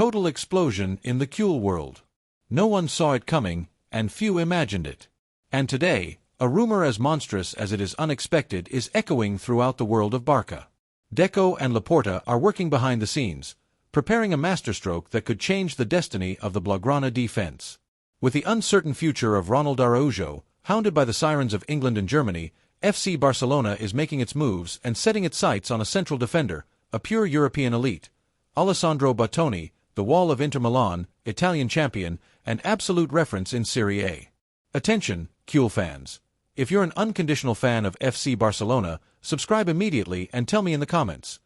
Total explosion in the Cule world. No one saw it coming, and few imagined it. And today, a rumor as monstrous as it is unexpected is echoing throughout the world of Barça. Deco and Laporta are working behind the scenes, preparing a masterstroke that could change the destiny of the Blaugrana defense. With the uncertain future of Ronald Araujo, hounded by the sirens of England and Germany, FC Barcelona is making its moves and setting its sights on a central defender, a pure European elite. Alessandro Bastoni, the wall of Inter Milan, Italian champion, and absolute reference in Serie A. Attention, Cule fans. If you're an unconditional fan of FC Barcelona, subscribe immediately and tell me in the comments.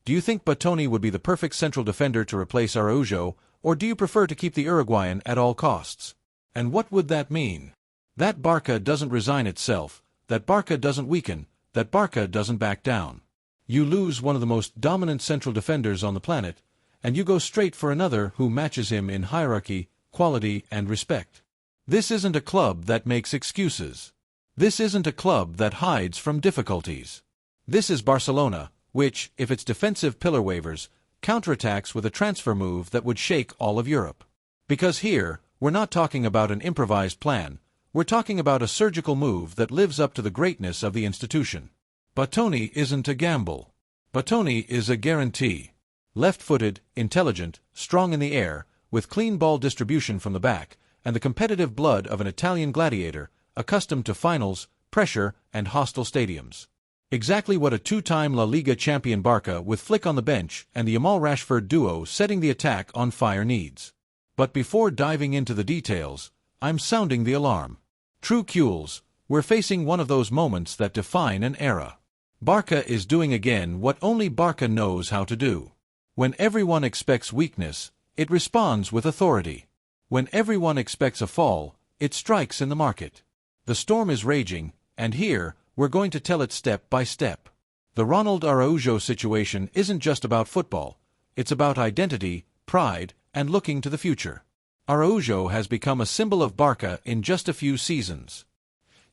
Do you think Bastoni would be the perfect central defender to replace Araujo, or do you prefer to keep the Uruguayan at all costs? And what would that mean? That Barça doesn't resign itself, that Barça doesn't weaken, that Barça doesn't back down. You lose one of the most dominant central defenders on the planet, and you go straight for another who matches him in hierarchy, quality, and respect. This isn't a club that makes excuses. This isn't a club that hides from difficulties. This is Barcelona, which, if its defensive pillar wavers, counterattacks with a transfer move that would shake all of Europe. Because here, we're not talking about an improvised plan, we're talking about a surgical move that lives up to the greatness of the institution. Bastoni isn't a gamble. Bastoni is a guarantee. Left-footed, intelligent, strong in the air, with clean ball distribution from the back, and the competitive blood of an Italian gladiator, accustomed to finals, pressure, and hostile stadiums. Exactly what a two-time La Liga champion Barça with Flick on the bench and the Yamal-Rashford duo setting the attack on fire needs. But before diving into the details, I'm sounding the alarm. True Cules, we're facing one of those moments that define an era. Barça is doing again what only Barça knows how to do. When everyone expects weakness, it responds with authority. When everyone expects a fall, it strikes in the market. The storm is raging, and here, we're going to tell it step by step. The Ronald Araujo situation isn't just about football, it's about identity, pride, and looking to the future. Araujo has become a symbol of Barça in just a few seasons.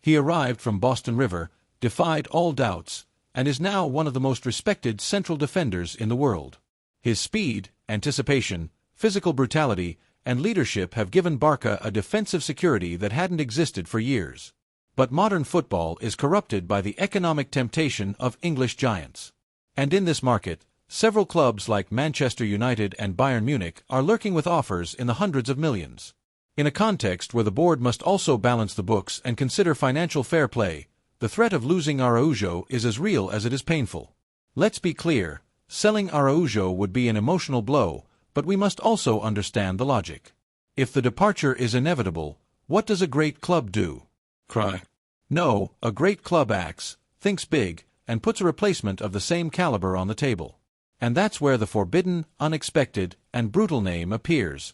He arrived from Boston River, defied all doubts, and is now one of the most respected central defenders in the world. His speed, anticipation, physical brutality, and leadership have given Barça a defensive security that hadn't existed for years. But modern football is corrupted by the economic temptation of English giants. And in this market, several clubs like Manchester United and Bayern Munich are lurking with offers in the hundreds of millions. In a context where the board must also balance the books and consider financial fair play, the threat of losing Araujo is as real as it is painful. Let's be clear, selling Araujo would be an emotional blow, but we must also understand the logic. If the departure is inevitable, what does a great club do? Cry. No, a great club acts, thinks big, and puts a replacement of the same caliber on the table. And that's where the forbidden, unexpected, and brutal name appears.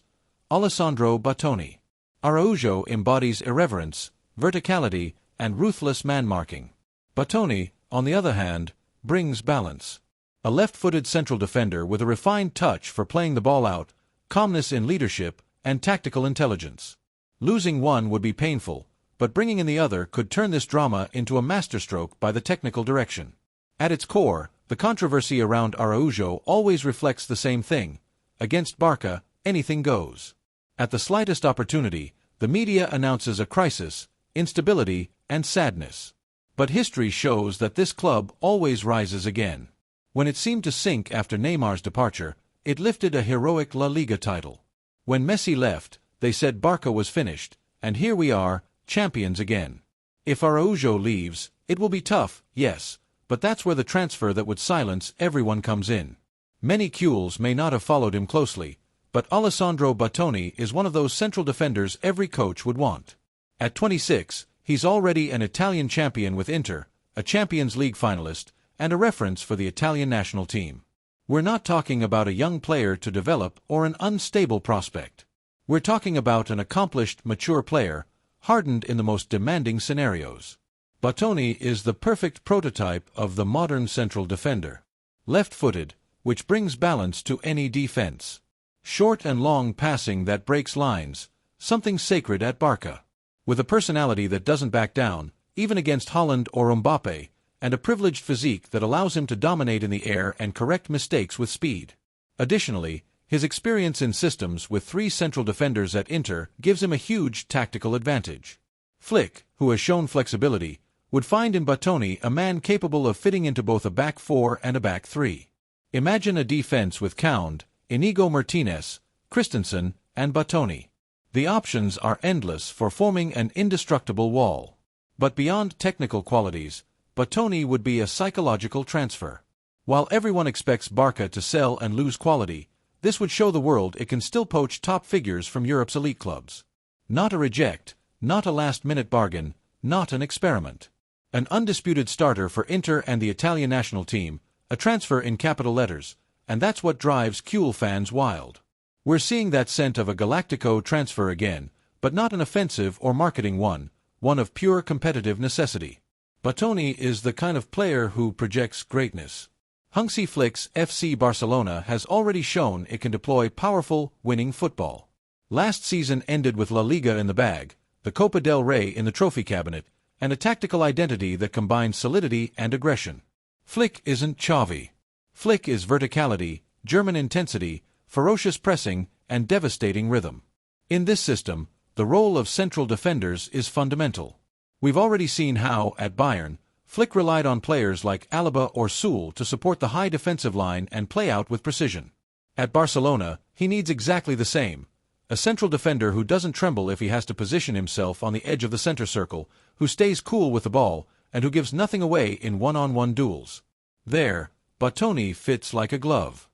Alessandro Bastoni. Araujo embodies irreverence, verticality, and ruthless man-marking. Bastoni, on the other hand, brings balance. A left-footed central defender with a refined touch for playing the ball out, calmness in leadership, and tactical intelligence. Losing one would be painful, but bringing in the other could turn this drama into a masterstroke by the technical direction. At its core, the controversy around Araujo always reflects the same thing. Against Barça, anything goes. At the slightest opportunity, the media announces a crisis, instability, and sadness. But history shows that this club always rises again. When it seemed to sink after Neymar's departure, it lifted a heroic La Liga title. When Messi left, they said Barça was finished, and here we are, champions again. If Araujo leaves, it will be tough, yes, but that's where the transfer that would silence everyone comes in. Many Cules may not have followed him closely, but Alessandro Bastoni is one of those central defenders every coach would want. At 26, he's already an Italian champion with Inter, a Champions League finalist, and a reference for the Italian national team. We're not talking about a young player to develop or an unstable prospect. We're talking about an accomplished, mature player, hardened in the most demanding scenarios. Bastoni is the perfect prototype of the modern central defender. Left-footed, which brings balance to any defense. Short and long passing that breaks lines, something sacred at Barça. With a personality that doesn't back down, even against Haaland or Mbappe, and a privileged physique that allows him to dominate in the air and correct mistakes with speed. Additionally, His experience in systems with 3 central defenders at Inter gives him a huge tactical advantage. Flick, who has shown flexibility, would find in Bastoni a man capable of fitting into both a back 4 and a back 3. Imagine a defense with Count, Inigo Martinez, Christensen, and Bastoni. The options are endless for forming an indestructible wall. But beyond technical qualities, Bastoni would be a psychological transfer. While everyone expects Barça to sell and lose quality, this would show the world it can still poach top figures from Europe's elite clubs. Not a reject, not a last-minute bargain, not an experiment. An undisputed starter for Inter and the Italian national team, a transfer in capital letters, and that's what drives Cule fans wild. We're seeing that scent of a Galactico transfer again, but not an offensive or marketing one of pure competitive necessity. Bastoni is the kind of player who projects greatness. Hansi Flick's FC Barcelona has already shown it can deploy powerful, winning football. Last season ended with La Liga in the bag, the Copa del Rey in the trophy cabinet, and a tactical identity that combines solidity and aggression. Flick isn't Xavi. Flick is verticality, German intensity, ferocious pressing, and devastating rhythm. In this system, the role of central defenders is fundamental. We've already seen how, at Bayern, Flick relied on players like Alaba or Sewell to support the high defensive line and play out with precision. At Barcelona, he needs exactly the same. A central defender who doesn't tremble if he has to position himself on the edge of the center circle, who stays cool with the ball, and who gives nothing away in one-on-one duels. There, Bastoni fits like a glove.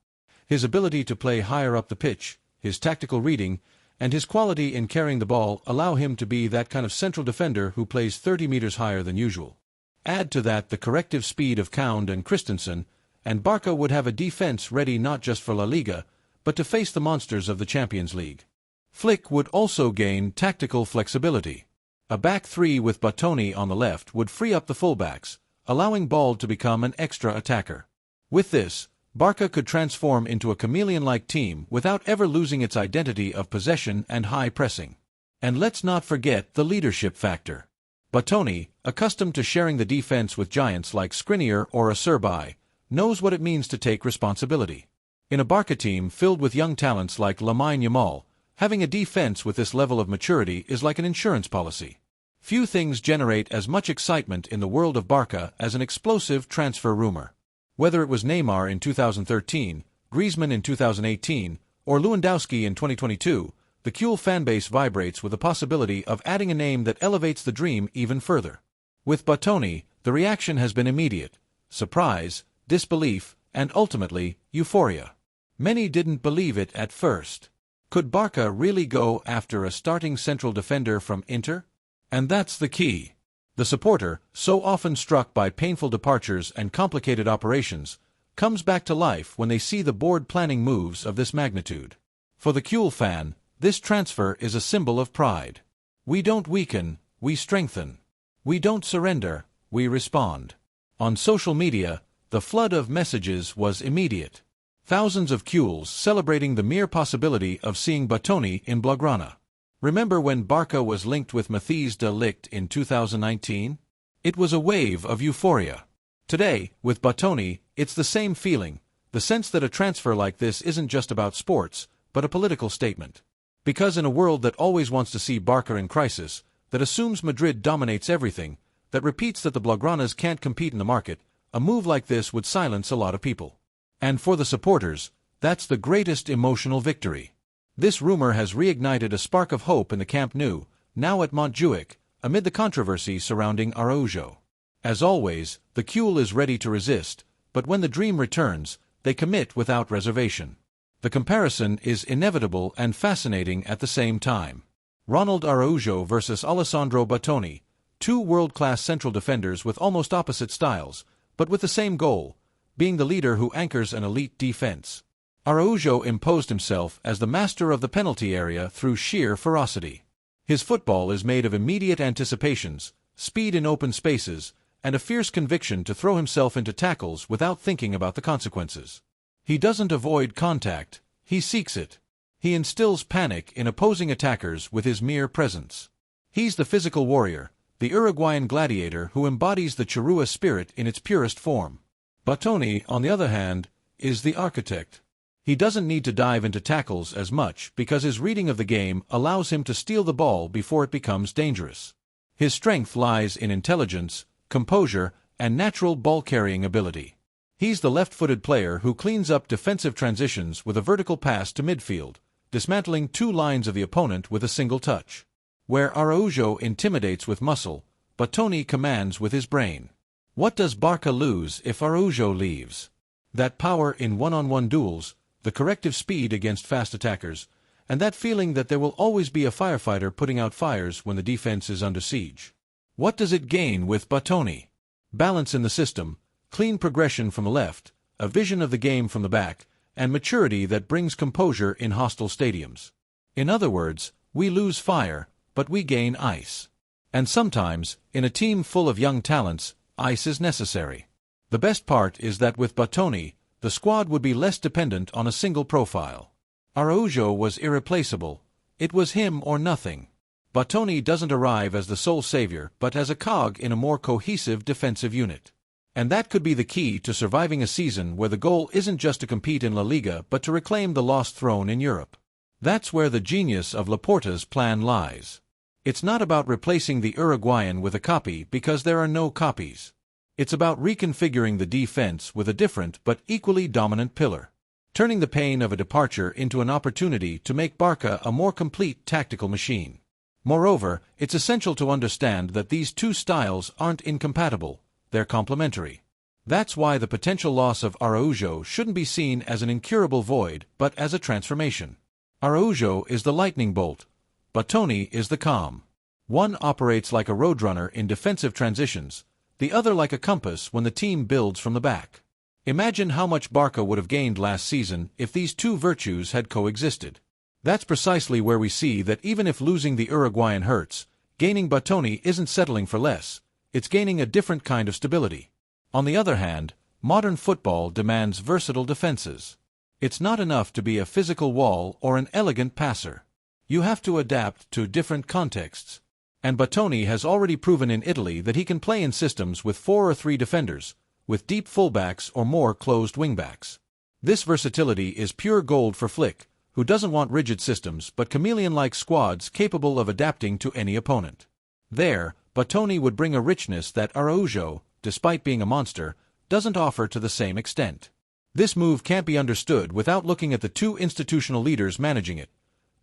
His ability to play higher up the pitch, his tactical reading, and his quality in carrying the ball allow him to be that kind of central defender who plays 30 meters higher than usual. Add to that the corrective speed of Count and Christensen, and Barça would have a defense ready not just for La Liga, but to face the monsters of the Champions League. Flick would also gain tactical flexibility. A back 3 with Bastoni on the left would free up the fullbacks, allowing Ball to become an extra attacker. With this, Barça could transform into a chameleon-like team without ever losing its identity of possession and high pressing. And let's not forget the leadership factor. Bastoni, accustomed to sharing the defense with giants like Skriniar or Acerbi, knows what it means to take responsibility. In a Barça team filled with young talents like LAMINE YAMAL, having a defense with this level of maturity is like an insurance policy. Few things generate as much excitement in the world of Barça as an explosive transfer rumor. Whether it was Neymar in 2013, Griezmann in 2018, or Lewandowski in 2022, the Cule fanbase vibrates with the possibility of adding a name that elevates the dream even further. With Bastoni, the reaction has been immediate: surprise, disbelief, and ultimately, euphoria. Many didn't believe it at first. Could Barça really go after a starting central defender from Inter? And that's the key. The supporter, so often struck by painful departures and complicated operations, comes back to life when they see the board planning moves of this magnitude. For the Cule fan, this transfer is a symbol of pride. We don't weaken, we strengthen. We don't surrender, we respond. On social media, the flood of messages was immediate. Thousands of Cules celebrating the mere possibility of seeing Bastoni in Blaugrana. Remember when Barça was linked with Matthijs de Ligt in 2019? It was a wave of euphoria. Today, with Bastoni, it's the same feeling, the sense that a transfer like this isn't just about sports, but a political statement. Because in a world that always wants to see Barça in crisis, that assumes Madrid dominates everything, that repeats that the Blaugranas can't compete in the market, a move like this would silence a lot of people. And for the supporters, that's the greatest emotional victory. This rumor has reignited a spark of hope in the Camp Nou, now at Montjuic, amid the controversy surrounding Araujo. As always, the Cule is ready to resist, but when the dream returns, they commit without reservation. The comparison is inevitable and fascinating at the same time. Ronald Araujo versus Alessandro Bastoni, 2 world-class central defenders with almost opposite styles, but with the same goal, being the leader who anchors an elite defense. Araujo imposed himself as the master of the penalty area through sheer ferocity. His football is made of immediate anticipations, speed in open spaces, and a fierce conviction to throw himself into tackles without thinking about the consequences. He doesn't avoid contact, he seeks it. He instills panic in opposing attackers with his mere presence. He's the physical warrior, the Uruguayan gladiator who embodies the Chirrua spirit in its purest form. Bastoni, on the other hand, is the architect. He doesn't need to dive into tackles as much because his reading of the game allows him to steal the ball before it becomes dangerous. His strength lies in intelligence, composure, and natural ball-carrying ability. He's the left-footed player who cleans up defensive transitions with a vertical pass to midfield, dismantling two lines of the opponent with a single touch. Where Araujo intimidates with muscle, Bastoni commands with his brain. What does Barça lose if Araujo leaves? That power in one-on-one duels, the corrective speed against fast attackers, and that feeling that there will always be a firefighter putting out fires when the defense is under siege. What does it gain with Bastoni? Balance in the system, clean progression from the left, a vision of the game from the back, and maturity that brings composure in hostile stadiums. In other words, we lose fire, but we gain ice. And sometimes, in a team full of young talents, ice is necessary. The best part is that with Bastoni, the squad would be less dependent on a single profile. Araujo was irreplaceable. It was him or nothing. Bastoni doesn't arrive as the sole savior, but as a cog in a more cohesive defensive unit. And that could be the key to surviving a season where the goal isn't just to compete in La Liga but to reclaim the lost throne in Europe. That's where the genius of Laporta's plan lies. It's not about replacing the Uruguayan with a copy because there are no copies. It's about reconfiguring the defense with a different but equally dominant pillar. Turning the pain of a departure into an opportunity to make Barça a more complete tactical machine. Moreover, it's essential to understand that these two styles aren't incompatible, they're complementary. That's why the potential loss of Araujo shouldn't be seen as an incurable void, but as a transformation. Araujo is the lightning bolt. Bastoni is the calm. One operates like a roadrunner in defensive transitions, the other like a compass when the team builds from the back. Imagine how much Barça would have gained last season if these two virtues had coexisted. That's precisely where we see that even if losing the Uruguayan hurts, gaining Bastoni isn't settling for less, it's gaining a different kind of stability. On the other hand, modern football demands versatile defenses. It's not enough to be a physical wall or an elegant passer. You have to adapt to different contexts. And Bastoni has already proven in Italy that he can play in systems with 4 or 3 defenders, with deep fullbacks or more closed wingbacks. This versatility is pure gold for Flick, who doesn't want rigid systems but chameleon-like squads capable of adapting to any opponent. There, Bastoni would bring a richness that Araujo, despite being a monster, doesn't offer to the same extent. This move can't be understood without looking at the two institutional leaders managing it,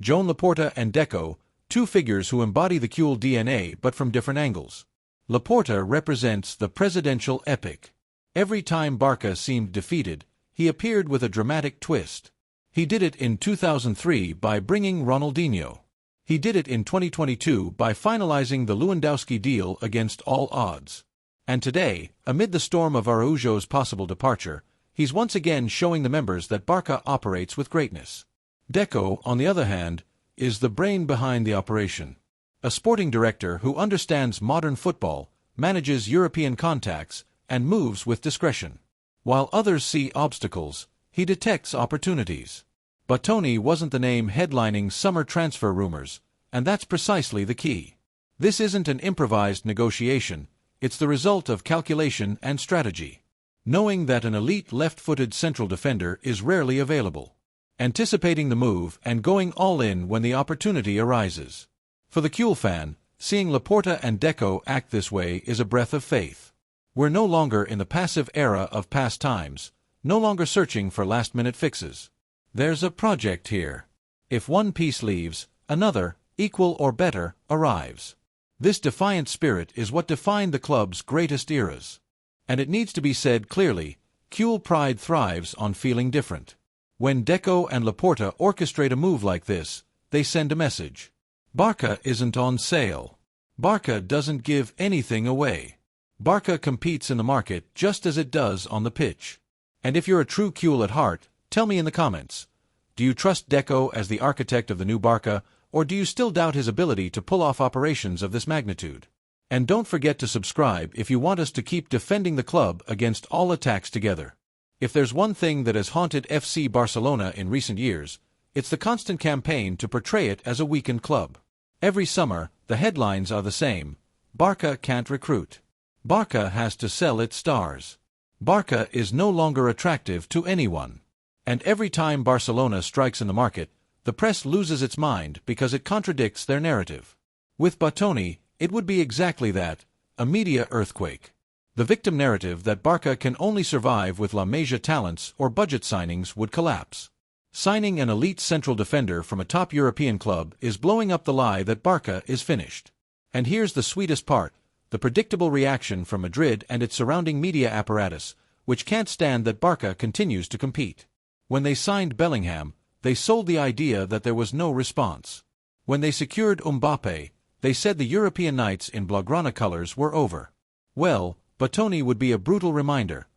Laporta and Deco, two figures who embody the Cule DNA but from different angles. Laporta represents the presidential epic. Every time Barça seemed defeated, he appeared with a dramatic twist. He did it in 2003 by bringing Ronaldinho. He did it in 2022 by finalizing the Lewandowski deal against all odds. And today, amid the storm of Araujo's possible departure, he's once again showing the members that Barça operates with greatness. Deco, on the other hand, is the brain behind the operation. A sporting director who understands modern football, manages European contacts, and moves with discretion. While others see obstacles, he detects opportunities. Bastoni wasn't the name headlining summer transfer rumors, and that's precisely the key. This isn't an improvised negotiation, it's the result of calculation and strategy. Knowing that an elite left-footed central defender is rarely available. Anticipating the move and going all in when the opportunity arises. For the Cule fan, seeing Laporta and Deco act this way is a breath of faith. We're no longer in the passive era of past times, no longer searching for last-minute fixes. There's a project here. If one piece leaves, another, equal or better, arrives. This defiant spirit is what defined the club's greatest eras. And it needs to be said clearly, Cule pride thrives on feeling different. When Deco and Laporta orchestrate a move like this, they send a message. Barça isn't on sale. Barça doesn't give anything away. Barça competes in the market just as it does on the pitch. And if you're a true Cule at heart, tell me in the comments. Do you trust Deco as the architect of the new Barça, or do you still doubt his ability to pull off operations of this magnitude? And don't forget to subscribe if you want us to keep defending the club against all attacks together. If there's one thing that has haunted FC Barcelona in recent years, it's the constant campaign to portray it as a weakened club. Every summer, the headlines are the same. Barça can't recruit. Barça has to sell its stars. Barça is no longer attractive to anyone. And every time Barcelona strikes in the market, the press loses its mind because it contradicts their narrative. With Bastoni, it would be exactly that, a media earthquake. The victim narrative that Barça can only survive with La Masia talents or budget signings would collapse. Signing an elite central defender from a top European club is blowing up the lie that Barça is finished. And here's the sweetest part, the predictable reaction from Madrid and its surrounding media apparatus, which can't stand that Barça continues to compete. When they signed Bellingham, they sold the idea that there was no response. When they secured Mbappé, they said the European nights in Blaugrana colors were over. Well, Bastoni would be a brutal reminder.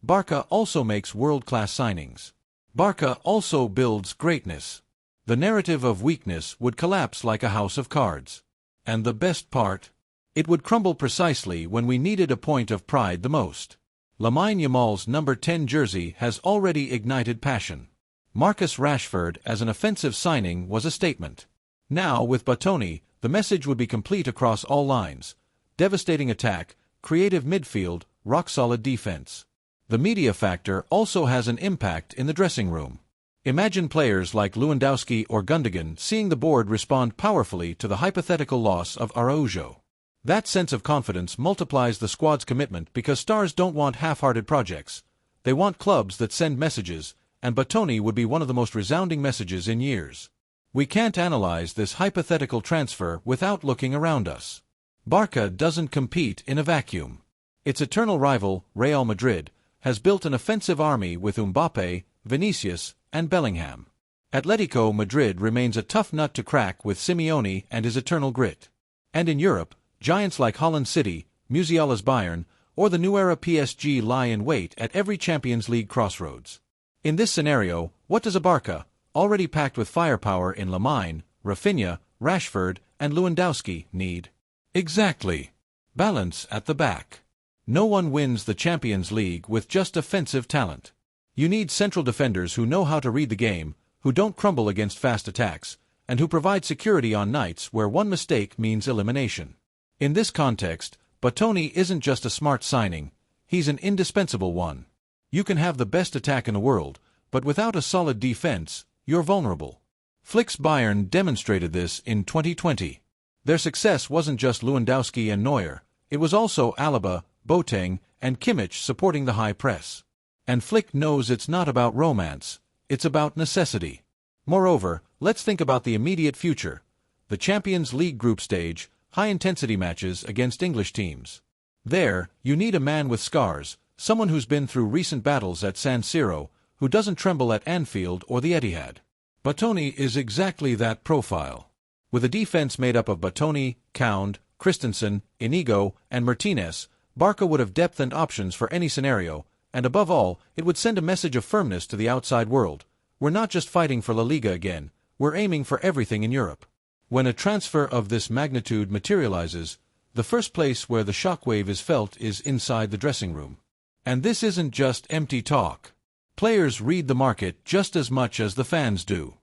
Barça also makes world-class signings. Barça also builds greatness. The narrative of weakness would collapse like a house of cards. And the best part? It would crumble precisely when we needed a point of pride the most. LAMINE Yamal's number 10 jersey has already ignited passion. Marcus Rashford as an offensive signing was a statement. Now, with Bastoni, the message would be complete across all lines. Devastating attack, creative midfield, rock-solid defense. The media factor also has an impact in the dressing room. Imagine players like Lewandowski or Gundogan seeing the board respond powerfully to the hypothetical loss of Araujo. That sense of confidence multiplies the squad's commitment because stars don't want half-hearted projects. They want clubs that send messages, and Bastoni would be one of the most resounding messages in years. We can't analyze this hypothetical transfer without looking around us. Barça doesn't compete in a vacuum. Its eternal rival, Real Madrid, has built an offensive army with Mbappé, Vinicius, and Bellingham. Atletico Madrid remains a tough nut to crack with Simeone and his eternal grit. And in Europe, giants like Holland City, Musiala's Bayern, or the new era PSG lie in wait at every Champions League crossroads. In this scenario, what does a Barça, already packed with firepower in LAMINE, Rafinha, Rashford, and Lewandowski, need? Exactly. Balance at the back. No one wins the Champions League with just offensive talent. You need central defenders who know how to read the game, who don't crumble against fast attacks, and who provide security on nights where one mistake means elimination. In this context, Bastoni isn't just a smart signing, he's an indispensable one. You can have the best attack in the world, but without a solid defense, you're vulnerable. Flick's Bayern demonstrated this in 2020. Their success wasn't just Lewandowski and Neuer, it was also Alaba, Boateng, and Kimmich supporting the high press. And Flick knows it's not about romance, it's about necessity. Moreover, let's think about the immediate future. The Champions League group stage, high-intensity matches against English teams. There, you need a man with scars, someone who's been through recent battles at San Siro, who doesn't tremble at Anfield or the Etihad. Bastoni is exactly that profile. With a defense made up of Bastoni, Kound, Christensen, Inigo, and Martinez, Barça would have depth and options for any scenario, and above all, it would send a message of firmness to the outside world. We're not just fighting for La Liga again, we're aiming for everything in Europe. When a transfer of this magnitude materializes, the first place where the shockwave is felt is inside the dressing room. And this isn't just empty talk. Players read the market just as much as the fans do.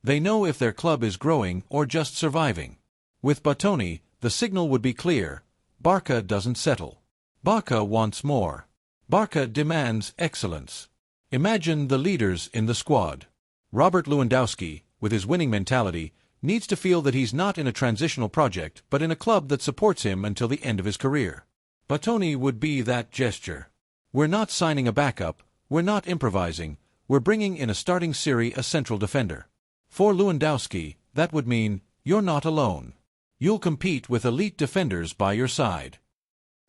They know if their club is growing or just surviving. With Bastoni, the signal would be clear. Barça doesn't settle. Barça wants more. Barça demands excellence. Imagine the leaders in the squad. Robert Lewandowski, with his winning mentality, needs to feel that he's not in a transitional project but in a club that supports him until the end of his career. Bastoni would be that gesture. We're not signing a backup, we're not improvising, we're bringing in a starting Serie A central defender. For Lewandowski, that would mean, you're not alone. You'll compete with elite defenders by your side.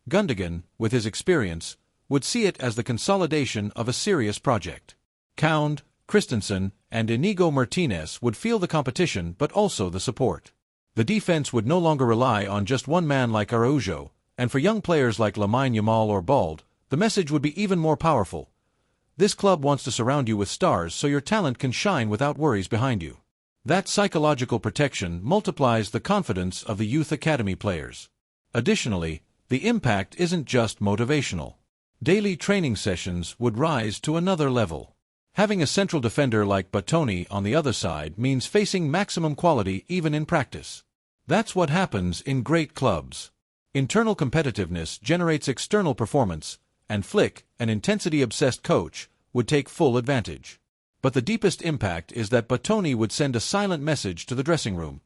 Gundogan, with his experience, would see it as the consolidation of a serious project. Kound, Christensen, and Inigo Martinez would feel the competition but also the support. The defense would no longer rely on just one man like Araujo, and for young players like LAMINE Yamal or Bald, the message would be even more powerful. This club wants to surround you with stars so your talent can shine without worries behind you. That psychological protection multiplies the confidence of the youth academy players. Additionally, the impact isn't just motivational. Daily training sessions would rise to another level. Having a central defender like Bastoni on the other side means facing maximum quality even in practice. That's what happens in great clubs. Internal competitiveness generates external performance, and Flick, an intensity-obsessed coach, would take full advantage. But the deepest impact is that Bastoni would send a silent message to the dressing room.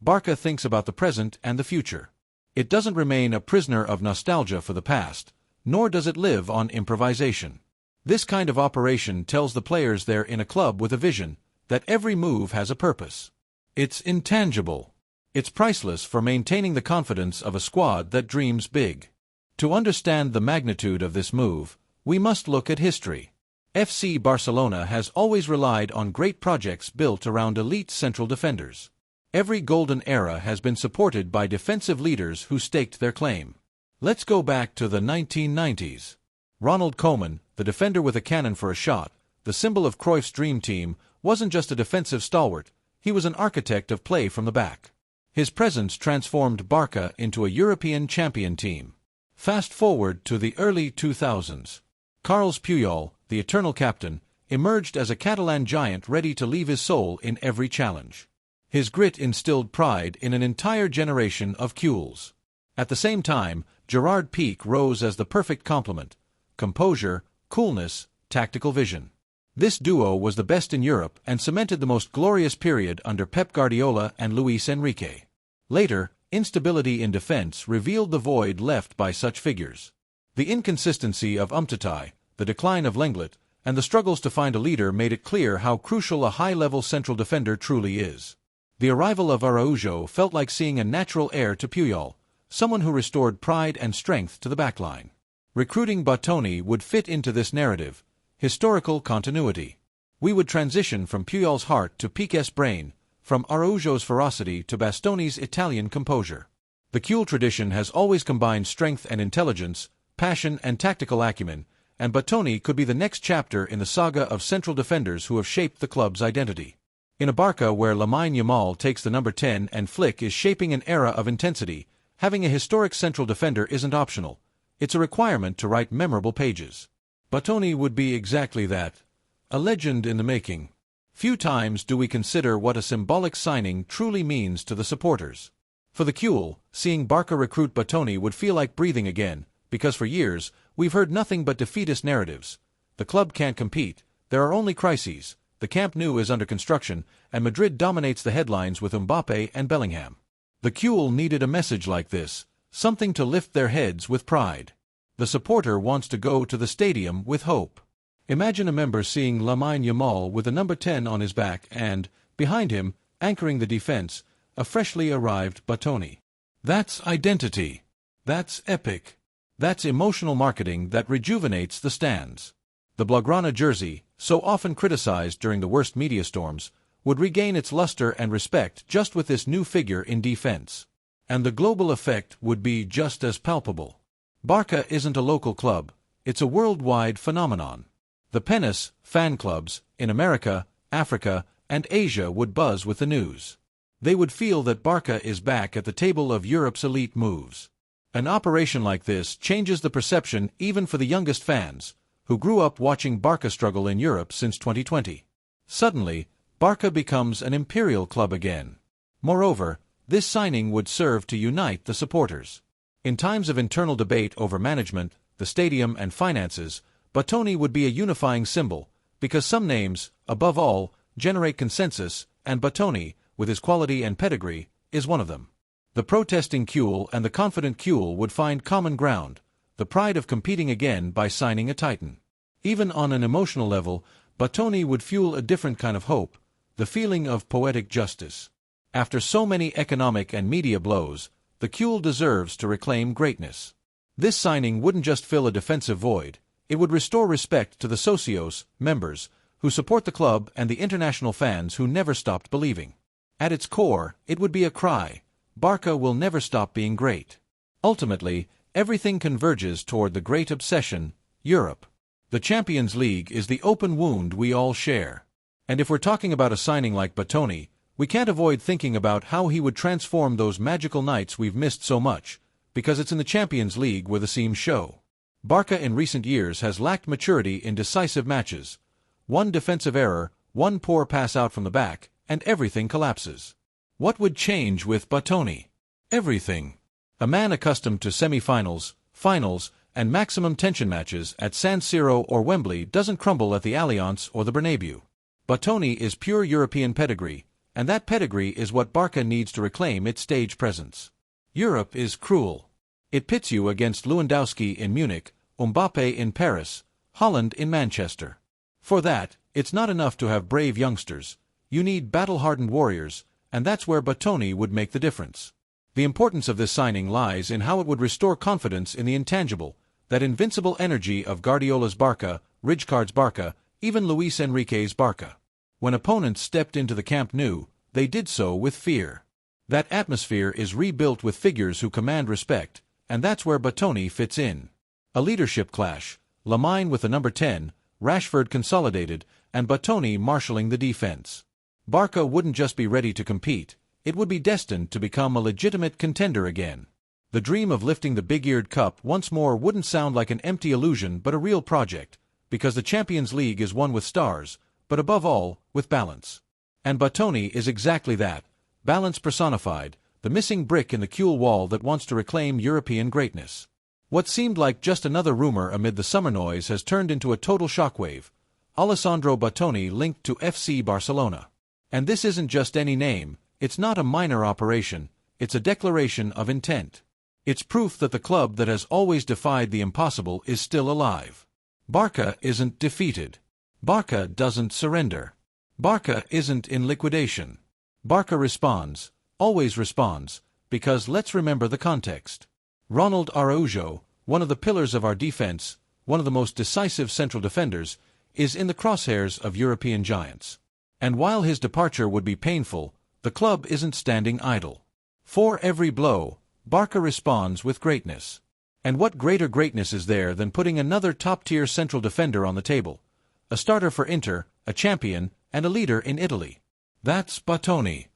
Barça thinks about the present and the future. It doesn't remain a prisoner of nostalgia for the past, nor does it live on improvisation. This kind of operation tells the players they're in a club with a vision, that every move has a purpose. It's intangible. It's priceless for maintaining the confidence of a squad that dreams big. To understand the magnitude of this move, we must look at history. FC Barcelona has always relied on great projects built around elite central defenders. Every golden era has been supported by defensive leaders who staked their claim. Let's go back to the 1990s. Ronald Koeman, the defender with a cannon for a shot, the symbol of Cruyff's dream team, wasn't just a defensive stalwart, he was an architect of play from the back. His presence transformed Barça into a European champion team. Fast forward to the early 2000s. Carles Puyol, the eternal captain, emerged as a Catalan giant ready to leave his soul in every challenge. His grit instilled pride in an entire generation of Cules. At the same time, Gerard Piqué rose as the perfect complement: composure, coolness, tactical vision. This duo was the best in Europe and cemented the most glorious period under Pep Guardiola and Luis Enrique. Later, instability in defense revealed the void left by such figures. The inconsistency of Umtiti, the decline of Lenglet, and the struggles to find a leader made it clear how crucial a high-level central defender truly is. The arrival of Araujo felt like seeing a natural heir to Puyol, someone who restored pride and strength to the backline. Recruiting Bastoni would fit into this narrative: historical continuity. We would transition from Puyol's heart to Piqué's brain, from Araujo's ferocity to Bastoni's Italian composure. The Cule tradition has always combined strength and intelligence, passion and tactical acumen, and Bastoni could be the next chapter in the saga of central defenders who have shaped the club's identity. In a Barça where Lamine Yamal takes the number 10 and Flick is shaping an era of intensity, having a historic central defender isn't optional. It's a requirement to write memorable pages. Bastoni would be exactly that, a legend in the making. Few times do we consider what a symbolic signing truly means to the supporters. For the Cule, seeing Barça recruit Bastoni would feel like breathing again, because for years, we've heard nothing but defeatist narratives. The club can't compete, there are only crises, the Camp Nou is under construction, and Madrid dominates the headlines with Mbappe and Bellingham. The Cule needed a message like this, something to lift their heads with pride. The supporter wants to go to the stadium with hope. Imagine a member seeing Lamine Yamal with the number 10 on his back and, behind him, anchoring the defense, a freshly arrived Bastoni. That's identity. That's epic. That's emotional marketing that rejuvenates the stands. The Blaugrana jersey, so often criticized during the worst media storms, would regain its luster and respect just with this new figure in defense. And the global effect would be just as palpable. Barça isn't a local club, it's a worldwide phenomenon. The Penis fan clubs in America, Africa, and Asia would buzz with the news. They would feel that Barça is back at the table of Europe's elite moves. An operation like this changes the perception even for the youngest fans, who grew up watching Barça struggle in Europe since 2020. Suddenly, Barça becomes an imperial club again. Moreover, this signing would serve to unite the supporters. In times of internal debate over management, the stadium and finances, Bastoni would be a unifying symbol, because some names, above all, generate consensus, and Bastoni, with his quality and pedigree, is one of them. The protesting Cule and the confident Cule would find common ground, the pride of competing again by signing a titan. Even on an emotional level, Bastoni would fuel a different kind of hope, the feeling of poetic justice. After so many economic and media blows, the Cule deserves to reclaim greatness. This signing wouldn't just fill a defensive void, it would restore respect to the socios, members, who support the club and the international fans who never stopped believing. At its core, it would be a cry: Barça will never stop being great. Ultimately, everything converges toward the great obsession, Europe. The Champions League is the open wound we all share. And if we're talking about a signing like Bastoni, we can't avoid thinking about how he would transform those magical nights we've missed so much, because it's in the Champions League where the seams show. Barça in recent years has lacked maturity in decisive matches. One defensive error, one poor pass out from the back, and everything collapses. What would change with Bastoni? Everything. A man accustomed to semi-finals, finals, and maximum tension matches at San Siro or Wembley doesn't crumble at the Allianz or the Bernabeu. Bastoni is pure European pedigree, and that pedigree is what Barça needs to reclaim its stage presence. Europe is cruel. It pits you against Lewandowski in Munich, Mbappe in Paris, Holland in Manchester. For that, it's not enough to have brave youngsters. You need battle-hardened warriors, and that's where Bastoni would make the difference. The importance of this signing lies in how it would restore confidence in the intangible, that invincible energy of Guardiola's Barça, Rijkaard's Barça, even Luis Enrique's Barça. When opponents stepped into the Camp Nou, they did so with fear. That atmosphere is rebuilt with figures who command respect, and that's where Bastoni fits in. A leadership clash, LAMINE with the number 10, Rashford consolidated, and Bastoni marshalling the defense. Barça wouldn't just be ready to compete, it would be destined to become a legitimate contender again. The dream of lifting the big-eared cup once more wouldn't sound like an empty illusion but a real project, because the Champions League is won with stars, but above all, with balance. And Bastoni is exactly that, balance personified, the missing brick in the Kuhl wall that wants to reclaim European greatness. What seemed like just another rumor amid the summer noise has turned into a total shockwave. Alessandro Bastoni linked to FC Barcelona. And this isn't just any name, it's not a minor operation, it's a declaration of intent. It's proof that the club that has always defied the impossible is still alive. Barça isn't defeated. Barça doesn't surrender. Barça isn't in liquidation. Barça responds, always responds, because let's remember the context. Ronald Araujo, one of the pillars of our defense, one of the most decisive central defenders, is in the crosshairs of European giants. And while his departure would be painful, the club isn't standing idle. For every blow, Barça responds with greatness. And what greater greatness is there than putting another top-tier central defender on the table? A starter for Inter, a champion, and a leader in Italy. That's Bastoni.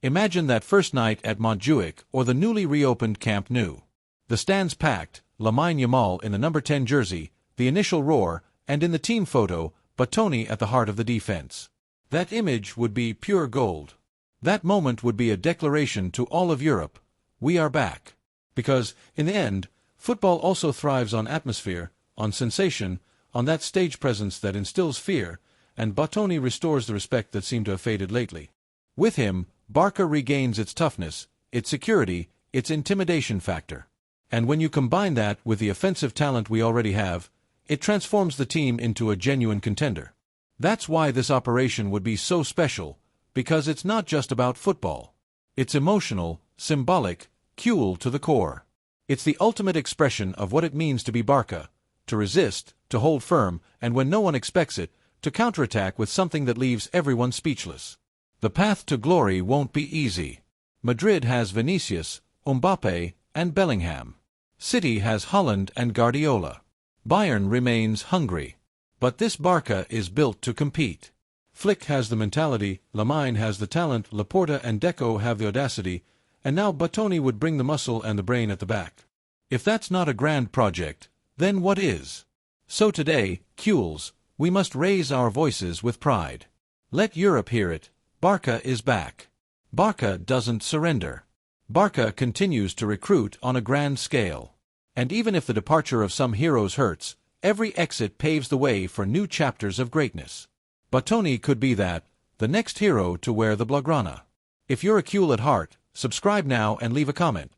Imagine that first night at Montjuic or the newly reopened Camp Nou. The stands packed, LAMINE YAMAL in the number 10 jersey, the initial roar, and in the team photo, Bastoni at the heart of the defense. That image would be pure gold. That moment would be a declaration to all of Europe, we are back. Because, in the end, football also thrives on atmosphere, on sensation, on that stage presence that instills fear, and Bastoni restores the respect that seemed to have faded lately. With him, Barça regains its toughness, its security, its intimidation factor. And when you combine that with the offensive talent we already have, it transforms the team into a genuine contender. That's why this operation would be so special, because it's not just about football. It's emotional, symbolic, Kuhl to the core. It's the ultimate expression of what it means to be Barça, to resist, to hold firm, and when no one expects it, to counterattack with something that leaves everyone speechless. The path to glory won't be easy. Madrid has Vinicius, Mbappe, and Bellingham. City has Holland and Guardiola. Bayern remains hungry. But this Barça is built to compete. Flick has the mentality, LAMINE has the talent, Laporta and Deco have the audacity, and now Bastoni would bring the muscle and the brain at the back. If that's not a grand project, then what is? So today, Kuhls, we must raise our voices with pride. Let Europe hear it, Barça is back. Barça doesn't surrender. Barça continues to recruit on a grand scale. And even if the departure of some heroes hurts, every exit paves the way for new chapters of greatness. Bastoni could be that, the next hero to wear the Blaugrana. If you're a Kuhl at heart, subscribe now and leave a comment.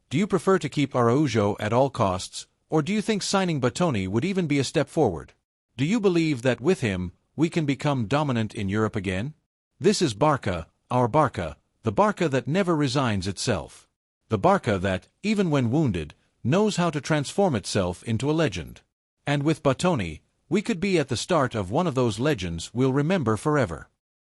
Do you prefer to keep Araujo at all costs, or do you think signing Bastoni would even be a step forward? Do you believe that with him, we can become dominant in Europe again? This is Barça, our Barça, the Barça that never resigns itself. The Barça that, even when wounded, knows how to transform itself into a legend. And with Bastoni, we could be at the start of one of those legends we'll remember forever.